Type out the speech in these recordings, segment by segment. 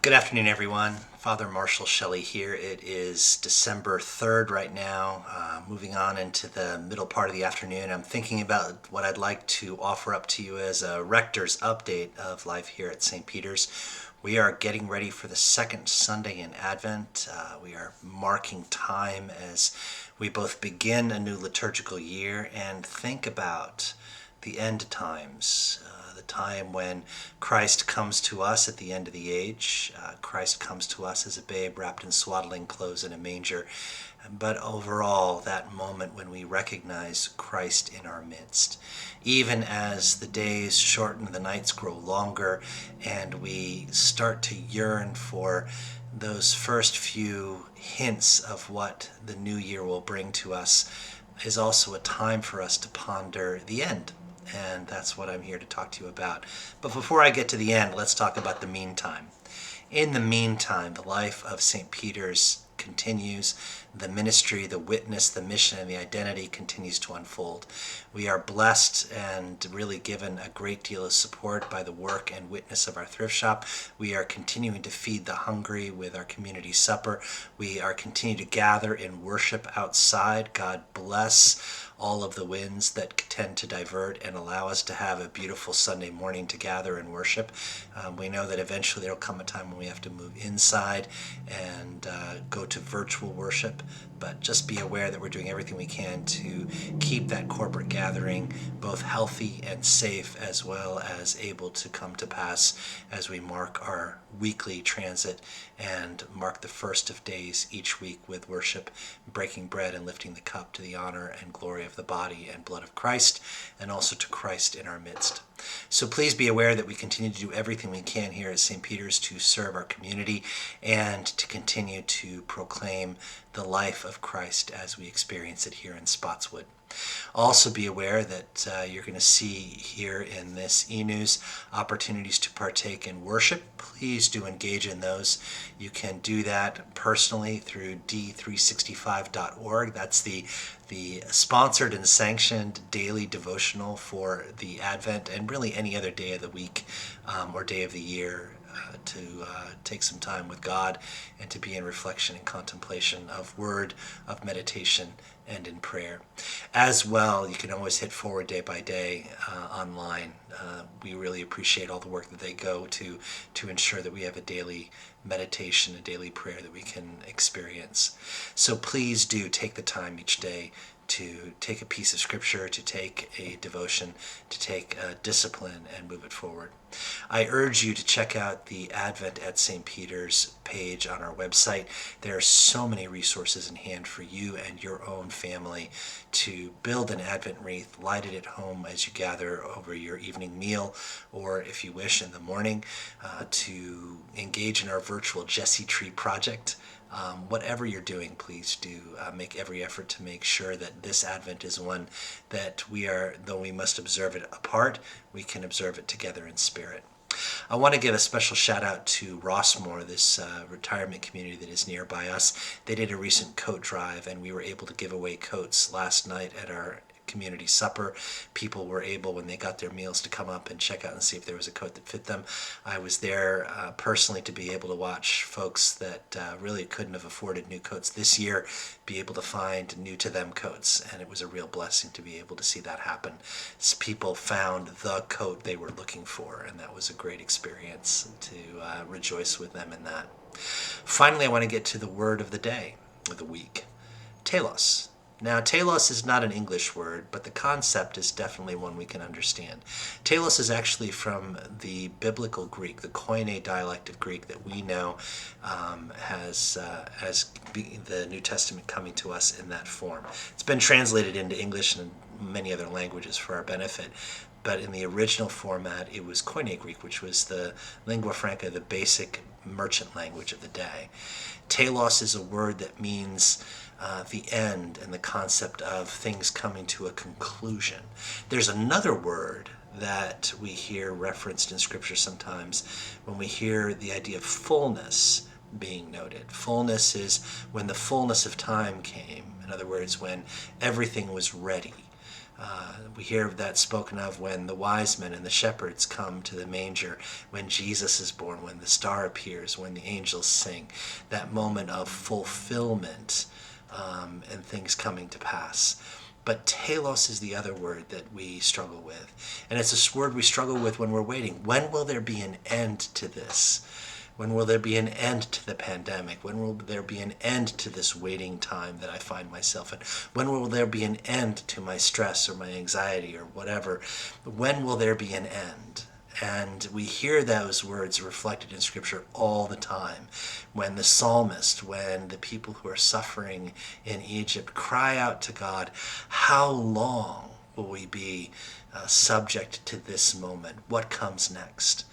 Good afternoon, everyone. Father Marshall Shelley here. It is December 3rd right now, moving on into the middle part of the afternoon. I'm thinking about what I'd like to offer up to you as a Rector's update of life here at St. Peter's. We are getting ready for the second Sunday in Advent. We are marking time as we both begin a new liturgical year and think about the end times, the time when Christ comes to us at the end of the age. Christ comes to us as a babe wrapped in swaddling clothes in a manger. But overall, that moment when we recognize Christ in our midst, even as the days shorten, the nights grow longer, and we start to yearn for those first few hints of what the new year will bring to us, is also a time for us to ponder the end. And that's what I'm here to talk to you about. But before I get to the end, let's talk about the meantime. In the meantime, the life of St. Peter's continues. The ministry, the witness, the mission, and the identity continues to unfold. We are blessed and really given a great deal of support by the work and witness of our thrift shop. We are continuing to feed the hungry with our community supper. We are continuing to gather in worship outside. God bless all of the winds that tend to divert and allow us to have a beautiful Sunday morning to gather and worship. We know that eventually there will come a time when we have to move inside and go to virtual worship, but just be aware that we're doing everything we can to keep that corporate gathering both healthy and safe, as well as able to come to pass as we mark our weekly transit and mark the first of days each week with worship, breaking bread and lifting the cup to the honor and glory of the body and blood of Christ, and also to Christ in our midst. So please be aware that we continue to do everything we can here at St. Peter's to serve our community and to continue to proclaim the life of Christ as we experience it here in Spotswood. Also be aware that you're going to see here in this e-news opportunities to partake in worship. Please do engage in those. You can do that personally through d365.org. That's the sponsored and sanctioned daily devotional for the Advent and really any other day of the week or day of the year to take some time with God and to be in reflection and contemplation of word, of meditation, and in prayer. As well, you can always hit forward day by day online. We really appreciate all the work that they go to ensure that we have a daily meditation, a daily prayer that we can experience. So please do take the time each day to take a piece of scripture, to take a devotion, to take a discipline and move it forward. I urge you to check out the Advent at St. Peter's page on our website. There are so many resources in hand for you and your own family to build an Advent wreath, light it at home as you gather over your evening meal, or if you wish in the morning, to engage in our virtual Jesse Tree project. Whatever you're doing, please do make every effort to make sure that this Advent is one that we are, though we must observe it apart, we can observe it together in spirit. I want to give a special shout out to Rossmore, this retirement community that is nearby us. They did a recent coat drive and we were able to give away coats last night at our community supper. People were able, when they got their meals, to come up and check out and see if there was a coat that fit them. I was there personally to be able to watch folks that really couldn't have afforded new coats this year be able to find new to them coats, and it was a real blessing to be able to see that happen. People found the coat they were looking for, and that was a great experience to rejoice with them in that. Finally, I want to get to the word of the day, of the week, telos. Now, telos is not an English word, but the concept is definitely one we can understand. Telos is actually from the biblical Greek, the Koine dialect of Greek that we know has the New Testament coming to us in that form. It's been translated into English and many other languages for our benefit, but in the original format, it was Koine Greek, which was the lingua franca, the basic merchant language of the day. Telos is a word that means the end and the concept of things coming to a conclusion. There's another word that we hear referenced in Scripture sometimes when we hear the idea of fullness being noted. Fullness is when the fullness of time came. In other words, when everything was ready. We hear of that spoken of when the wise men and the shepherds come to the manger, when Jesus is born, when the star appears, when the angels sing, that moment of fulfillment and things coming to pass. But telos is the other word that we struggle with. And it's a word we struggle with when we're waiting. When will there be an end to this? When will there be an end to the pandemic? When will there be an end to this waiting time that I find myself in? When will there be an end to my stress or my anxiety or whatever? When will there be an end? And we hear those words reflected in Scripture all the time. When the psalmist, when the people who are suffering in Egypt cry out to God, how long will we be subject to this moment? What comes next?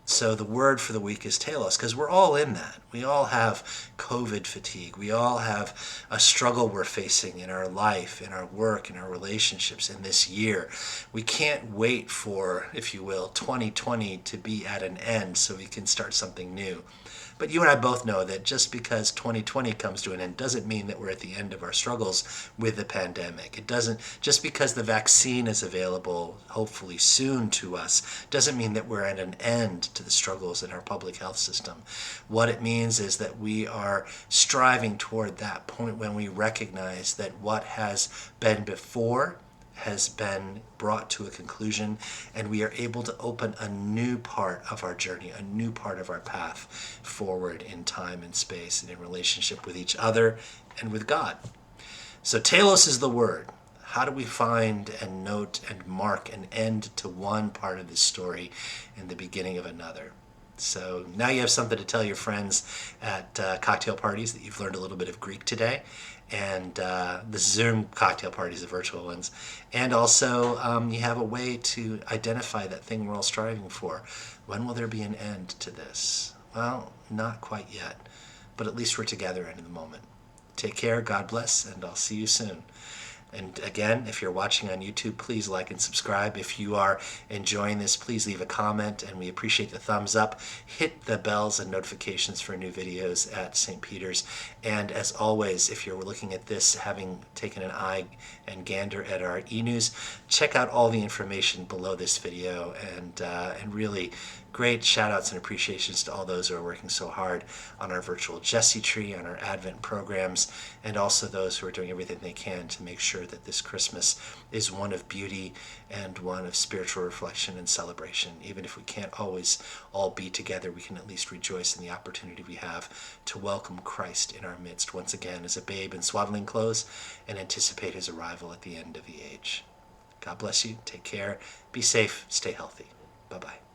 So the word for the week is telos, because we're all in that. We all have COVID fatigue. We all have a struggle we're facing in our life, in our work, in our relationships in this year. We can't wait for, if you will, 2020 to be at an end so we can start something new. But you and I both know that just because 2020 comes to an end doesn't mean that we're at the end of our struggles with the pandemic. It doesn't, just because the vaccine is available, hopefully soon to us, doesn't mean that we're at an end to the struggles in our public health system. What it means is that we are striving toward that point when we recognize that what has been before has been brought to a conclusion, and we are able to open a new part of our journey, a new part of our path forward in time and space and in relationship with each other and with God. So telos is the word. How do we find and note and mark an end to one part of this story and the beginning of another? So now you have something to tell your friends at cocktail parties that you've learned a little bit of Greek today, and the Zoom cocktail parties, the virtual ones. And also you have a way to identify that thing we're all striving for. When will there be an end to this? Well, not quite yet, but at least we're together in the moment. Take care, God bless, and I'll see you soon. And again, if you're watching on YouTube, please like and subscribe. If you are enjoying this, please leave a comment, and we appreciate the thumbs up. Hit the bells and notifications for new videos at St. Peter's. And as always, if you're looking at this, having taken an eye and gander at our e-news, check out all the information below this video, and really great shout outs and appreciations to all those who are working so hard on our virtual Jesse tree, on our Advent programs, and also those who are doing everything they can to make sure that this Christmas is one of beauty and one of spiritual reflection and celebration. Even if we can't always all be together, we can at least rejoice in the opportunity we have to welcome Christ in our midst once again as a babe in swaddling clothes and anticipate his arrival at the end of the age. God bless you. Take care. Be safe. Stay healthy. Bye-bye.